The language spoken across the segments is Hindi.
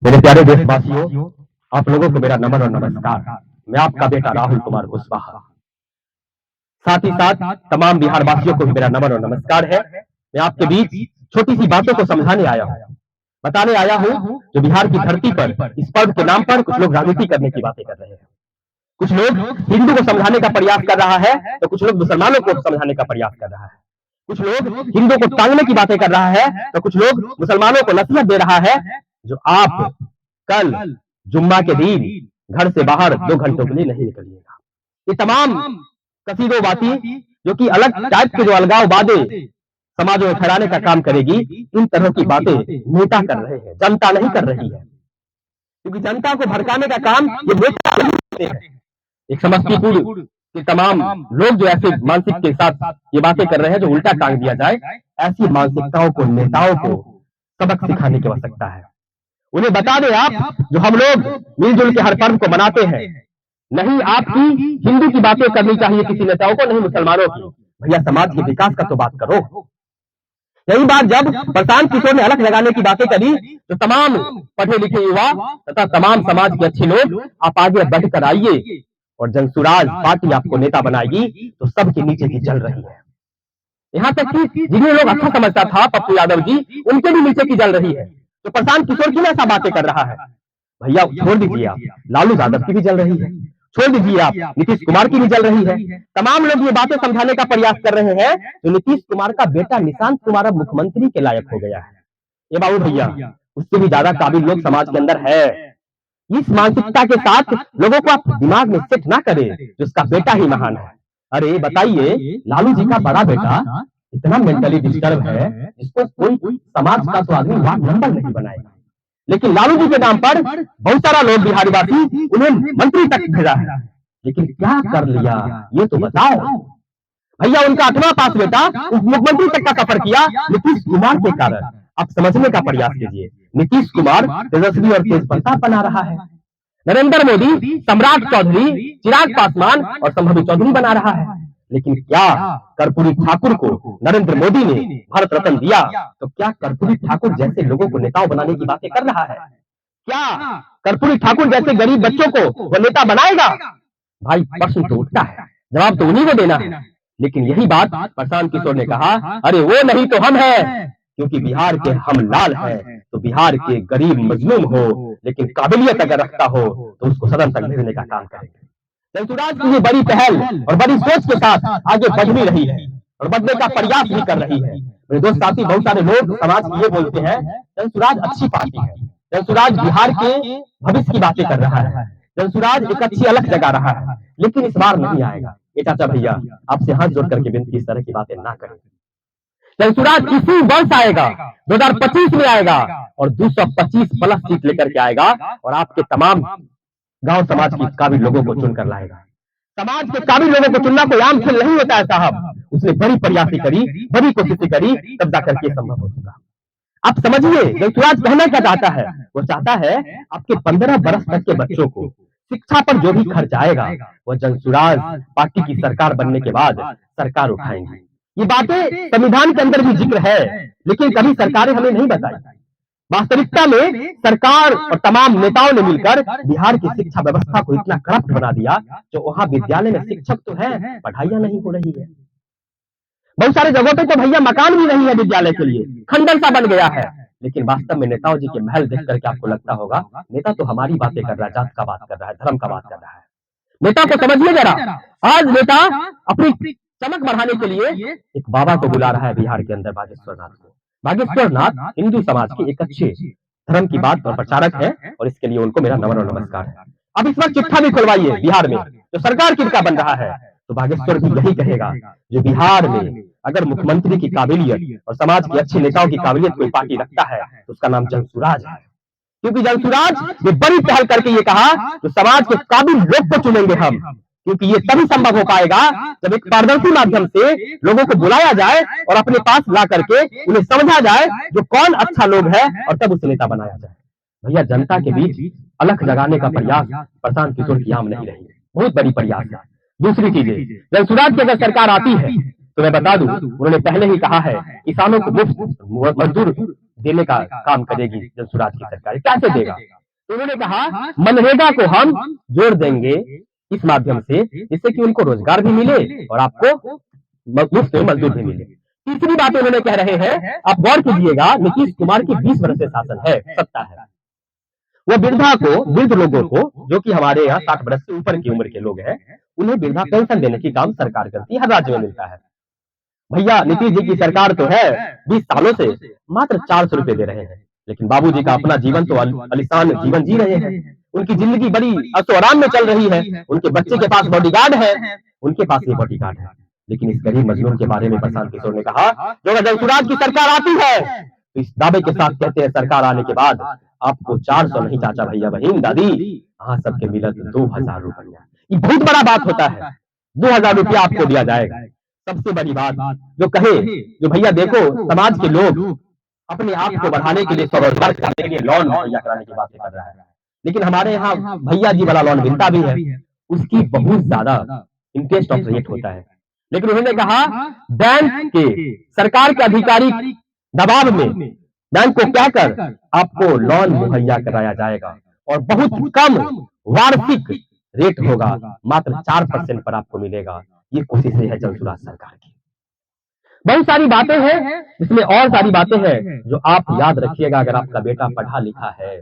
मेरे प्यारे देशवासियों, आप लोगों को मेरा नमन और नमस्कार। मैं आपका बेटा राहुल कुमार कुशवाहा, साथ ही साथ तमाम बिहार वासियों को भी मेरा नमन और नमस्कार है। मैं आपके बीच छोटी सी बातों को समझाने आया हूँ, बताने आया हूँ जो बिहार की धरती पर इस पर्व के नाम पर कुछ लोग राजनीति करने की बातें कर रहे हैं। कुछ लोग हिंदू को समझाने का प्रयास कर रहा है तो कुछ लोग मुसलमानों को समझाने का प्रयास कर रहा है। कुछ लोग हिंदू को टांगने की बातें कर रहा है तो कुछ लोग मुसलमानों को नसीहत दे रहा है जो आप कल जुम्मा के दिन घर से बाहर 2 घंटों के लिए नहीं निकलिएगा। ये तमाम कसीदो बाती जो कि अलग टाइप के जो अलगाववादी समाजों में फैलाने का काम करेगी, इन तरह की बातें नेता कर रहे हैं, जनता नहीं कर रही है। क्योंकि जनता को भड़काने का काम ये नेता नहीं करते हैं। एक समस्तीपुर के तमाम लोग जो ऐसे मानसिक के साथ ये बातें कर रहे हैं जो उल्टा टांग दिया जाए, ऐसी मानसिकताओं को नेताओं को सबक सिखाने की आवश्यकता है। उन्हें बता दें आप जो हम लोग मिलजुल के हर पर्व को मनाते हैं, नहीं आपकी हिंदू की बातें करनी चाहिए किसी नेताओं को, नहीं मुसलमानों की। भैया समाज के विकास का तो बात करो। यही बात जब प्रशांत किशोर ने अलग लगाने की बातें करी तो तमाम पढ़े लिखे युवा तथा तमाम समाज के अच्छे लोग आप आगे बढ़कर आइए और जनसुराज पार्टी आपको नेता बनाएगी तो सबके नीचे की जल रही है। यहाँ तक कि जिन्हें लोग अच्छा समझता था पप्पू यादव जी, उनके भी नीचे की जल रही है। तो प्रशांत किशोर क्यों ऐसा बातें कर रहा है? भैया छोड़ दीजिए, आप लालू यादव की भी जल रही है, छोड़ दीजिए आप नीतीश कुमार की भी जल रही है। तमाम लोग ये बातें समझाने का प्रयास कर रहे हैं तो नीतीश कुमार का बेटा निशांत कुमार अब मुख्यमंत्री के लायक हो गया है। ये बाबू भैया उससे भी ज्यादा काबिल लोग समाज के अंदर है। इस मानसिकता के साथ लोगों को आप दिमाग में सेट ना करें जिसका बेटा ही महान है। अरे बताइए, लालू जी का बड़ा बेटा इतना मेंटली डिस्टर्ब है जिसको कोई समाज का तो आदमी वार्ड नंबर नहीं बनाएगा, लेकिन लालू जी के नाम पर बहुत सारा लोग बिहारीवासी उन्हें मंत्री तक भेजा है। लेकिन क्या कर लिया ये तो बताओ भैया। उनका 8वां पास बेटा मुख्यमंत्री तक का सफर किया नीतीश कुमार के कारण। आप समझने का प्रयास कीजिए, नीतीश कुमार तेजस्वी और तेज प्रताप बना रहा है, नरेंद्र मोदी सम्राट चौधरी, चिराग पासवान और संभवी चौधरी बना रहा है। लेकिन क्या कर्पूरी ठाकुर को नरेंद्र मोदी ने भारत रत्न दिया तो क्या कर्पूरी ठाकुर जैसे लोगों को नेताओं बनाने की बातें कर रहा है? क्या कर्पूरी ठाकुर जैसे गरीब बच्चों को वो नेता बनाएगा? भाई प्रश्न तो उठता है, जवाब तो उन्हीं को देना है। लेकिन यही बात प्रशांत किशोर ने कहा, अरे वो नहीं तो हम हैं, क्योंकि बिहार के हम लाल हैं। तो बिहार के गरीब मजलूम हो लेकिन काबिलियत अगर रखता हो तो उसको सदन तक भेजने का काम करेंगे। जनसुराज की ये बड़ी पहल और बड़ी सोच के साथ आगे बढ़ भी रही है और बढ़ने का प्रयास भी कर रही है। मेरे दोस्त साथी, बहुत सारे लोग समाज की ये बोलते हैं जनसुराज अच्छी पार्टी है, जनसुराज बिहार के भविष्य की बातें कर रहा है, जनसुराज एक अच्छी अलग जगा रहा है, लेकिन इस बार नहीं आएगा। ये चाचा भैया आपसे हाथ जोड़ करके विनती, इस तरह की बातें ना करें। जनसुराज इसी वर्ष आएगा, 2025 में आएगा और 225 प्लस सीट लेकर के आएगा और आपके तमाम गांव समाज के काबिल लोगों को चुनकर लाएगा। समाज के काबिल लोगों को चुनना कोई आम खेल नहीं होता है साहब। उसने बड़ी प्रयासी करी, बड़ी कोशिशें करी, तब जाकर के संभव हो चुका। आप समझिए जनसुराज कहना क्या चाहता है? वो चाहता है आपके 15 बरस तक के बच्चों को शिक्षा पर जो भी खर्च आएगा वो जनसुराज पार्टी की सरकार बनने के बाद सरकार उठाएंगे। ये बातें संविधान के अंदर भी जिक्र है, लेकिन कभी सरकारें हमें नहीं बताई। वास्तविकता में सरकार और तमाम नेताओं ने मिलकर बिहार की शिक्षा व्यवस्था को इतना करप्ट बना दिया जो वहां विद्यालय में शिक्षक तो है, पढ़ाइयां नहीं हो रही है। बहुत सारे जगहों पे तो भैया मकान भी नहीं है विद्यालय के लिए, खंडर सा बन गया है। लेकिन वास्तव में नेताओं जी के महल देख करके आपको लगता होगा नेता तो हमारी बातें कर रहा है, जात का बात कर रहा है, धर्म का बात कर रहा है। नेता को समझिए जरा, आज नेता अपनी चमक बढ़ाने के लिए एक बाबा को बुला रहा है बिहार के अंदर, बागेश्वर नाथ को। बागेश्वर नाथ हिंदू समाज के एक अच्छे धर्म की बात और प्रचारक है और इसके लिए उनको मेरा नमन और नमस्कार है। अब इस वक्त चिट्ठा भी खुलवाइए बिहार में जो सरकार किनका बन रहा है, तो बागेश्वर भी यही कहेगा जो बिहार में अगर मुख्यमंत्री की काबिलियत और समाज के अच्छे नेताओं की काबिलियत कोई पार्टी रखता है तो उसका नाम जनसुराज है। क्योंकि जनसुराज ने बड़ी पहल करके ये कहा तो समाज के काबिल लोग को चुनेंगे हम, क्योंकि ये तभी संभव हो पाएगा जब एक पारदर्शी माध्यम से लोगों को बुलाया जाए और अपने पास ला करके उन्हें समझा जाए जो कौन अच्छा लोग है और तब उसे नेता बनाया जाए। भैया जनता के बीच अलख लगाने का प्रयास प्रशांत किशोर की आम नहीं रही, बहुत बड़ी प्रयास है। दूसरी चीजें, जनसुराज की अगर सरकार आती है तो मैं बता दूं उन्होंने पहले ही कहा है किसानों को मुफ्त मजदूर देने का काम करेगी जनसुराज की सरकार। कैसे देगा? तो उन्होंने कहा मनरेगा को हम जोड़ देंगे इस माध्यम से, जिससे कि उनको रोजगार भी मिले और आपको मुफ्त में मजदूर भी मिले। तीसरी बात उन्होंने कह रहे हैं, आप गौर कीजिएगा, नीतीश कुमार की 20 वर्ष से शासन है, सत्ता है, वो वृद्ध लोगों को, जो कि हमारे यहाँ 60 वर्ष से ऊपर की उम्र के लोग हैं, उन्हें वृद्धा पेंशन देने की काम सरकार करती है, हर राज्य में मिलता है। भैया नीतीश जी की सरकार तो है, 20 सालों से मात्र 400 रुपए दे रहे हैं, लेकिन बाबूजी का अपना जीवन तो आलिशान जीवन जी रहे हैं। उनकी जिंदगी बड़ी ऐशो आराम में चल रही है, उनके बच्चे के पास बॉडीगार्ड है, उनके पास ये बॉडीगार्ड है। लेकिन इस गरीब मजलूम के बारे में प्रशांत किशोर ने कहा, जो अगर स्वराज की सरकार आती है तो इस दावे के साथ कहते हैं, सरकार आने के बाद आपको 400 नहीं चाचा भैया बहन दादी, हाँ सबके मिलत 2000 रुपया। ये बहुत बड़ा बात होता है, 2000 रुपया आपको दिया जाएगा। सबसे बड़ी बात जो कहे, जो भैया देखो समाज के लोग अपने आप को बढ़ाने के लिए स्वरोजगार करने के लिए लोन मुहैया कराने की बातें कर रहा है, लेकिन हमारे यहाँ भैया जी वाला लोन मिलता भी है, उसकी बहुत ज्यादा इंटरेस्ट ऑफ रेट होता है। लेकिन उन्होंने कहा बैंक के सरकार के अधिकारी दबाव में बैंक को क्या कर आपको लोन मुहैया कराया जाएगा और बहुत कम वार्षिक रेट होगा, मात्र 4% पर आपको मिलेगा। ये कोशिशें है जनसुराज सरकार की। बहुत सारी बातें हैं, इसमें और सारी बातें हैं जो आप याद रखिएगा। अगर आपका बेटा पढ़ा लिखा है,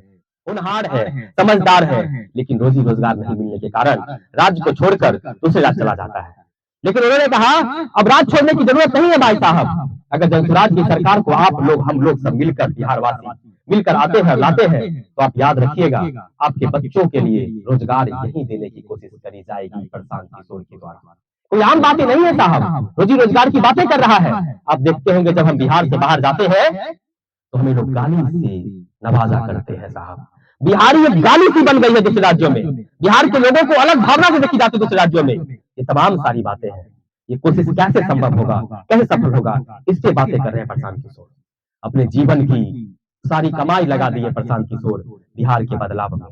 होनहार है, समझदार है, लेकिन रोजी रोजगार नहीं मिलने के कारण राज्य को छोड़कर दूसरे राज्य चला जाता है। लेकिन उन्होंने कहा अब राज्य छोड़ने की जरूरत नहीं है भाई साहब, अगर जनसुराज की सरकार को आप लोग हम लोग सब मिलकर बिहारवासी मिलकर आते हैं लाते हैं, तो आप याद रखिएगा आपके बच्चों के लिए रोजगार यही देने की कोशिश करी जाएगी प्रशांत किशोर के द्वारा। कोई आम बातें नहीं है साहब, रोजी रोजगार की बातें कर रहा है। आप देखते होंगे जब हम बिहार से बाहर जाते हैं तो हमें लोग गाली से नवाजा करते हैं साहब। बिहारी एक गाली सी बन गई है दूसरे राज्यों में, बिहार के लोगों को अलग भावना से देखी जाती है दूसरे राज्यों में। ये तमाम सारी बातें हैं, ये कोशिश कैसे संभव होगा, कैसे सफल होगा, इससे बातें कर रहे हैं प्रशांत किशोर। अपने जीवन की सारी कमाई लगा दी है प्रशांत किशोर बिहार के बदलाव में।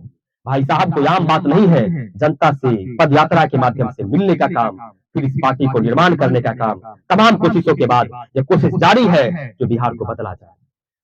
भाई साहब कोई आम बात नहीं है, जनता से पद यात्रा के माध्यम से मिलने का काम, फिर इस पार्टी को निर्माण करने का काम, तमाम कोशिशों के बाद यह कोशिश जारी है जो बिहार को बदला जाए।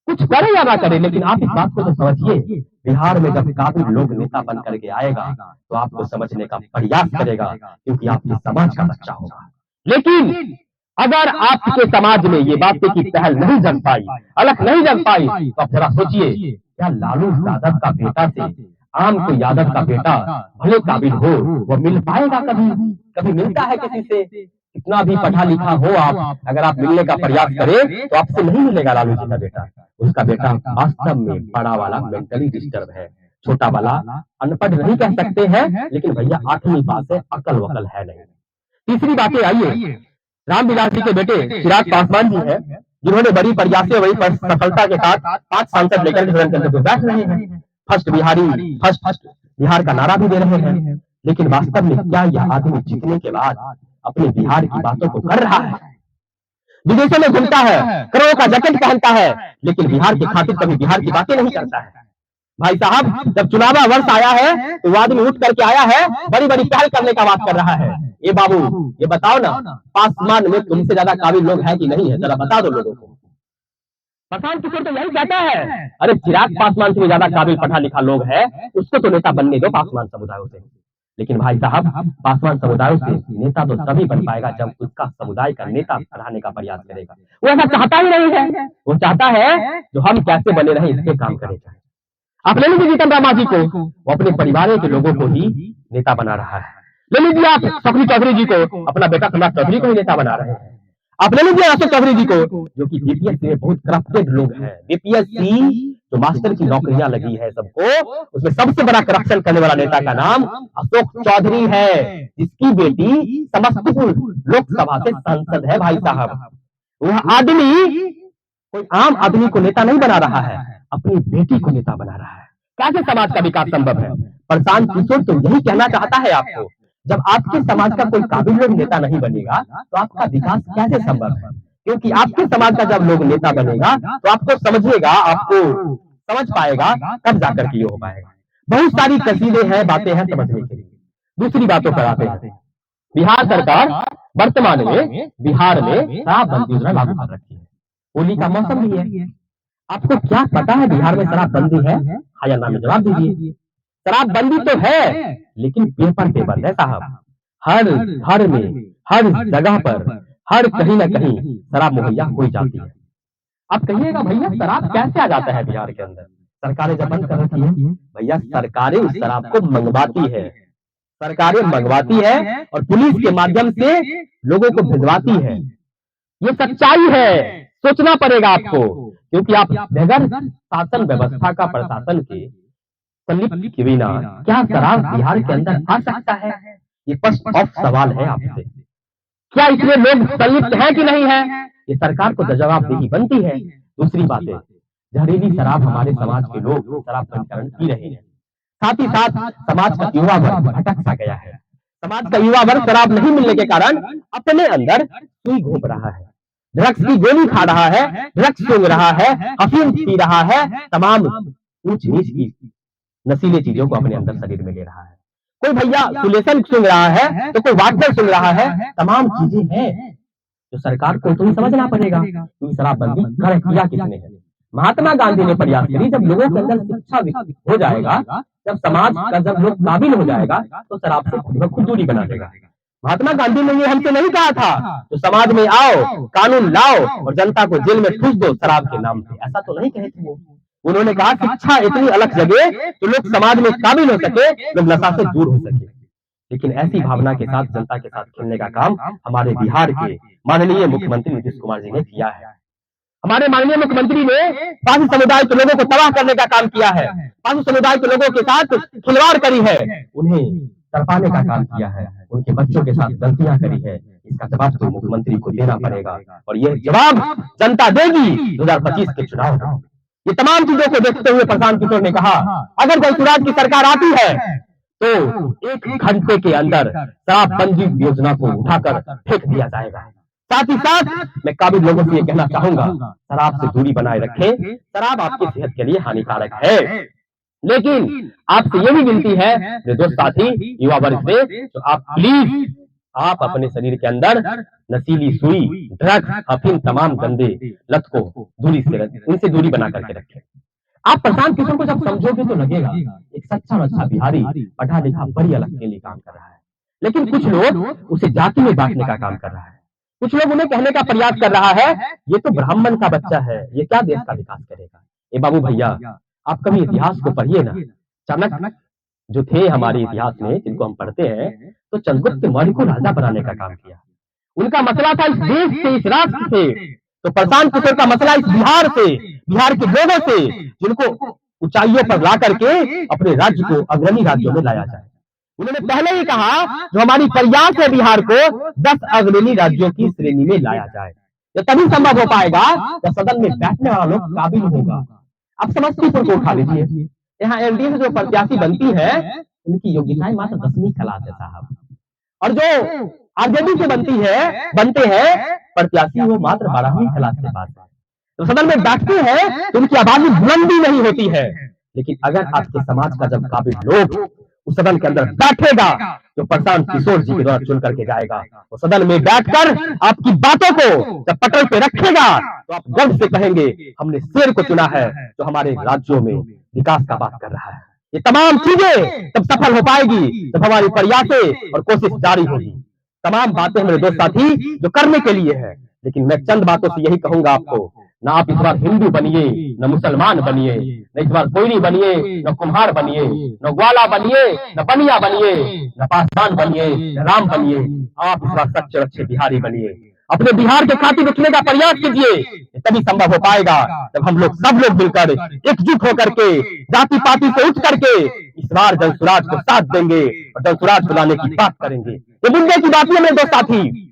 कुछ करे या ना करे, लेकिन आप इस बात को तो समझिए, बिहार में जब काफी लोग नेता बन करके आएगा तो आपको समझने का प्रयास करेगा, क्योंकि आपके समाज का बच्चा होगा। लेकिन अगर आपके समाज में ये बातें की पहल नहीं जम पाई, अलग नहीं जम पाई, तो आप जरा सोचिए, क्या लालू यादव का बेटा से आम को यादव का बेटा भले काबिल हो, वो मिल पाएगा कभी? कभी मिलता है किसी से? कितना भी पढ़ा लिखा हो आप, अगर आप मिलने का प्रयास करें तो आपसे नहीं मिलेगा लालू जी का बेटा। उसका बेटा वास्तव में बड़ा वाला मेंटली डिस्टर्ब है, छोटा वाला अनपढ़ नहीं कह सकते हैं, लेकिन भैया 8वीं पास है, अकल वकल है नहीं। तीसरी बातें आइए, रामविलास जी के बेटे चिराग पासवान जी हैं, जिन्होंने बड़ी प्रयास से वही सफलता के साथ 5 सांसद लेकर सदन के अंदर बैठ रहे हैं, फर्स्ट बिहारी फर्स्ट बिहार का नारा भी दे रहे हैं। लेकिन वास्तव में क्या यह आदमी जीतने के बाद अपने बिहार की बातों को कर रहा है? विदेशों में घूमता है, करोड़ों का जैकेट पहनता है, लेकिन बिहार की खातिर कभी बिहार की बातें नहीं करता है। भाई साहब जब चुनाव वर्ष आया है तो वो आदमी उठ करके आया है, बड़ी बड़ी पहल करने का बात कर रहा है। ये बाबू ये बताओ ना, पासवान में तुमसे ज्यादा काबिल लोग हैं कि नहीं है, जरा बता दो लोगों को। प्रशांत किशोर तो यही कहता है, अरे चिराग पासवान से ज्यादा काबिल पढ़ा लिखा लोग है, उसको तो नेता बनने दो पासवान समुदायों से। लेकिन भाई साहब पासवान समुदायों से नेता तो तभी बन पाएगा जब उसका समुदाय का नेता बढ़ाने का प्रयास करेगा। वो ऐसा चाहता ही नहीं है, वो चाहता है जो हम कैसे बने रहे इसके काम करेगा। आप ले लीजिए जीतन राम मांझी को, वो अपने परिवार के लोगों को ही नेता बना रहा है। ले लीजिए आप शफरी चौधरी जी को, अपना बेटा सम्राट चौधरी को ही नेता बना रहे हैं। आप ले लीजिए अशोक चौधरी जी को, जो कि बीपीएससी में बहुत करप्टेड लोग हैं। बीपीएससी जो मास्टर की नौकरियां लगी है सबको, उसमें सबसे बड़ा करप्शन करने वाला नेता का नाम अशोक चौधरी है, जिसकी बेटी समस्तीपुर लोकसभा से सांसद है। भाई साहब वह आदमी कोई आम आदमी को नेता नहीं बना रहा है, अपनी बेटी को नेता बना रहा है। कैसे समाज का विकास संभव है? प्रशांत किशोर तो यही कहना चाहता है आपको, जब आपके समाज का कोई काबिल लोग नेता नहीं बनेगा तो आपका विकास कैसे संभव है? क्योंकि आपके समाज का जब लोग नेता बनेगा तो आपको समझिएगा, आपको समझ पाएगा, तब जाकर के ये हो पाएगा। बहुत सारी कसीदे हैं, बातें हैं समझने के लिए। दूसरी बातों पर आते हैं। बिहार सरकार वर्तमान में बिहार में शराबबंदी योजना लागू कर रखी है। होली का मौसम भी है, आपको क्या पता है बिहार में शराबबंदी है? हाँ या ना में जवाब दीजिए। शराबबंदी तो है, लेकिन पेपर पे बंद है साहब। हर घर में, हर जगह पर, हर कहीं ना कहीं शराब मुहैया हो जाती है। आप कहिएगा भैया शराब कैसे आ जाता है बिहार के अंदर? सरकारें जब बंद कर रखी है, भैया सरकारें उस शराब को मंगवाती है। सरकारें मंगवाती है और पुलिस के माध्यम से लोगों को भिजवाती है। ये सच्चाई है, सोचना पड़ेगा आपको, क्योंकि आप बगैर शासन व्यवस्था का, प्रशासन के संलिप्त के बिना क्या शराब बिहार के अंदर आ सकता है? ये फर्स्ट ऑफ सवाल है आपसे। क्या इसमें लोग संलिप्त हैं कि नहीं है? ये सरकार को जवाबदेही बनती है। दूसरी बात है, जहरीली शराब हमारे समाज के लोग शराब संकरण पी रहे हैं। साथ ही साथ समाज का युवा वर्ग भटक सा गया है। समाज का युवा वर्ग शराब नहीं मिलने के कारण अपने अंदर सुई घोंप रहा है, ड्रग्स की गोली खा रहा है, ड्रग्स सूंघ रहा है, अफीम पी रहा है, तमाम ऊंच नीच की नशीली चीजों को अपने अंदर शरीर में ले रहा है। कोई भैया सुलेशन सूंघ रहा है, तो कोई वाटर सूंघ रहा है। तमाम चीजें हैं जो सरकार को तो ही समझना पड़ेगा कि शराबबंदी किया किसने है। महात्मा गांधी ने प्रयास करी, जब लोगों के अंदर शिक्षा विकसित हो जाएगा, जब समाज का जब लोग काबिल हो जाएगा, तो शराब से खुद ब खुद दूरी बना देगा। महात्मा गांधी ने ये हमसे नहीं कहा था तो समाज में आओ, कानून लाओ और जनता को जेल में ठूस दो शराब के नाम पे, ऐसा तो नहीं कहे थे वो। उन्होंने कहा शिक्षा इतनी अलग जगह तो लोग समाज में काबिल हो सके, लोग नशा से दूर हो सके। लेकिन ऐसी भावना के साथ जनता के साथ खेलने का काम हमारे बिहार के माननीय मुख्यमंत्री नीतीश कुमार जी ने किया है। हमारे माननीय मुख्यमंत्री ने पासी समुदाय के लोगों को तबाह करने का काम किया है, पासी समुदाय के लोगों के साथ खिलवाड़ करी है, उन्हें तड़पाने का काम किया है, उनके बच्चों के साथ गलतियां करी है। इसका जवाब तो मुख्यमंत्री को देना पड़ेगा और यह जवाब जनता देगी 2025 के चुनाव में। ये तमाम चीजों को देखते हुए प्रशांत किशोर ने कहा, अगर जयसुराज की सरकार आती है तो 1 घंटे के अंदर शराबबंदी योजना को उठाकर फेंक दिया जाएगा। साथ ही साथ मैं काबिल लोगों से ये कहना चाहूंगा, शराब से दूरी बनाए रखें। शराब आपकी सेहत के लिए हानिकारक है, लेकिन आपसे ये भी विनती है मेरे दोस्त साथी युवा वर्ग से, तो आप प्लीज आप अपने शरीर के अंदर नशीली सुई, ड्रग्स, अफीम, तमाम गंदे लत को उनसे दूरी बना करके रखें। आप प्रशांत किशोर को जब समझोगे तो लगेगा एक सच्चा अच्छा बिहारी पढ़ा लिखा बड़ी अलग के लिए काम कर रहा है, लेकिन कुछ लोग उसे जाति में बांटने का काम कर रहा है। कुछ लोग उन्हें कहने का प्रयास कर रहा है ये तो ब्राह्मण का बच्चा है, ये क्या देश का विकास करेगा। ए बाबू भैया, आप कभी इतिहास को पढ़िए ना। चाणक्य जो थे हमारे इतिहास में, जिनको हम पढ़ते हैं, तो चंद्रगुप्त मौर्य को राजा बनाने का काम किया। उनका मसला था इस देश से, इस राष्ट्र से। तो प्रशांत किशोर का मसला इस बिहार से, बिहार के लोगों से, जिनको ऊंचाइयों पर ला करके अपने राज्य को अग्रणी राज्यों में लाया जाए। उन्होंने पहले ही कहा जो हमारी प्रयास है बिहार को 10 अग्रणी राज्यों की श्रेणी में लाया जाए। ये तभी संभव हो पाएगा जब सदन में बैठने वाला लोग काबिल होगा। अब समस्तीपुर को उठा लीजिए, यहाँ एनडीए से जो प्रत्याशी बनती है उनकी योग्यताएं मात्र 10वीं क्लास है साहब, और जो आरजेडी से बनते हैं प्रत्याशी वो मात्र 12वीं क्लास से पास है। तो सदन में बैठते हैं तो उनकी आवाज बुलंदी नहीं होती है। लेकिन अगर आपके समाज का जब काबिल लोग उस सदन के अंदर बैठेगा तो प्रशांत किशोर जी के द्वारा चुन करके जाएगा, वो सदन में बैठकर आपकी बातों को जब पटल पे रखेगा तो आप गर्व से कहेंगे हमने शेर को चुना है जो हमारे राज्यों में विकास का बात कर रहा है। ये तमाम चीजें तब सफल हो पाएगी जब हमारी प्रयासें और कोशिश जारी होगी। तमाम बातें मेरे दोस्त साथी जो करने के लिए है, लेकिन मैं चंद बातों से यही कहूंगा आपको, ना आप इस बार हिंदू बनिए, न मुसलमान बनिए, न इस बार कोयरी बनिए, न कुम्हार बनिए, न ग्वाला बनिए, न बनिया बनिए, न पासवान बनिए, न राम बनिए। आप इस बार सच्चे अच्छे बिहारी बनिए, अपने बिहार के खातिर उठने का प्रयास कीजिए। तभी संभव हो पाएगा जब हम लोग सब लोग मिलकर एकजुट होकर के जाति पाति से उठ करके इस बार जनसुराज को साथ देंगे और जनसुराज को लाने की बात करेंगे। ये मुद्दे की बात है मेरे दोस्त साथी।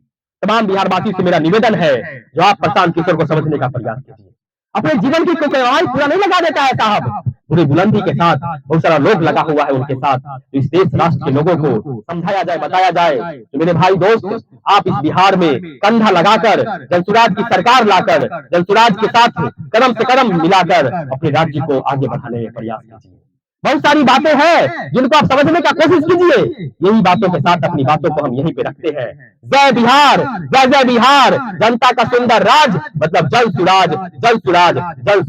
तमाम बिहारवासी से मेरा निवेदन है जो आप प्रशांत किशोर को समझने का प्रयास कीजिए। अपने जीवन की कोई आवाज पूरा नहीं लगा देता है साहब, पूरी बुलंदी के साथ बहुत सारा लोग लगा हुआ है उनके साथ। तो इस देश राष्ट्र के लोगों को समझाया जाए, बताया जाए। तो मेरे भाई दोस्त, आप इस बिहार में कंधा लगाकर जनसुराज की सरकार लाकर जनसुराज के साथ कदम से कदम मिलाकर अपने राज्य को आगे बढ़ाने में प्रयास कीजिए। बहुत सारी बातें हैं जिनको आप समझने का कोशिश कीजिए। यही बातों के साथ अपनी बातों को हम यहीं पे रखते हैं। जय बिहार, जय जय बिहार, जनता का सुंदर राज, मतलब जल सुराज, जल सुराज, जल